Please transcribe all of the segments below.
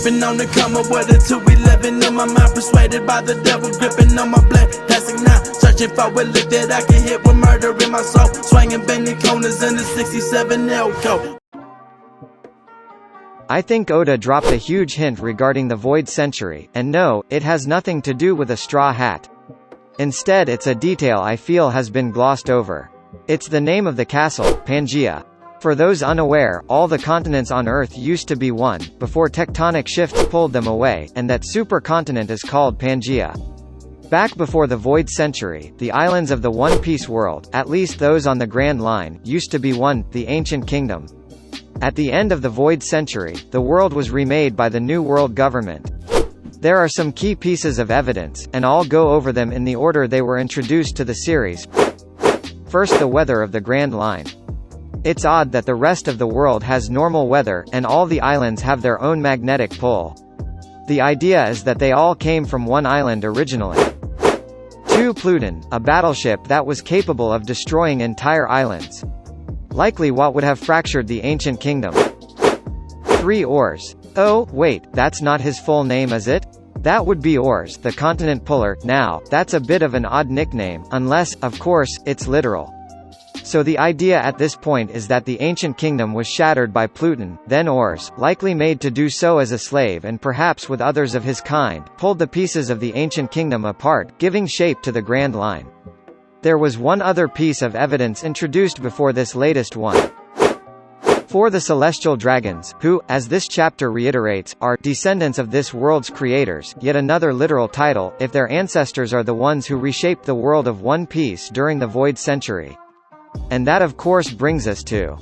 Keeping on the come up with a 211 in my mind, persuaded by the devil, gripping on my black plastic now. Searching for a lick that I can hit with murder in my soul. Swinging bending corners in the 67 Elko. I think Oda dropped a huge hint regarding the Void Century, and no, it has nothing to do with a straw hat. Instead, it's a detail I feel has been glossed over. It's the name of the castle, Pangaea. For those unaware, all the continents on Earth used to be one, before tectonic shifts pulled them away, and that supercontinent is called Pangaea. Back before the Void Century, the islands of the One Piece world, at least those on the Grand Line, used to be one, the Ancient Kingdom. At the end of the Void Century, the world was remade by the New World Government. There are some key pieces of evidence, and I'll go over them in the order they were introduced to the series. First, the weather of the Grand Line. It's odd that the rest of the world has normal weather, and all the islands have their own magnetic pull. The idea is that they all came from one island originally. 2. Pluton, a battleship that was capable of destroying entire islands. Likely what would have fractured the Ancient Kingdom. 3. Oars. Oh, wait, that's not his full name, is it? That would be Oars, the continent puller. Now, that's a bit of an odd nickname, unless, of course, it's literal. So the idea at this point is that the Ancient Kingdom was shattered by Pluton, then Oars, likely made to do so as a slave and perhaps with others of his kind, pulled the pieces of the Ancient Kingdom apart, giving shape to the Grand Line. There was one other piece of evidence introduced before this latest one. 4. The celestial dragons, who, as this chapter reiterates, are descendants of this world's creators, yet another literal title, if their ancestors are the ones who reshaped the world of One Piece during the Void Century. And that of course brings us to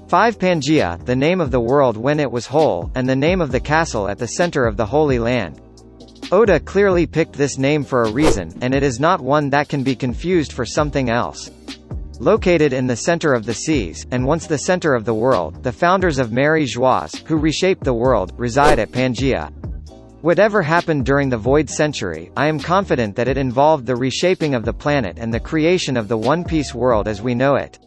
5. Pangaea, the name of the world when it was whole, and the name of the castle at the center of the Holy Land. Oda clearly picked this name for a reason, and it is not one that can be confused for something else. Located in the center of the seas, and once the center of the world, the founders of Mary Joas, who reshaped the world, reside at Pangaea. Whatever happened during the Void Century, I am confident that it involved the reshaping of the planet and the creation of the One Piece world as we know it.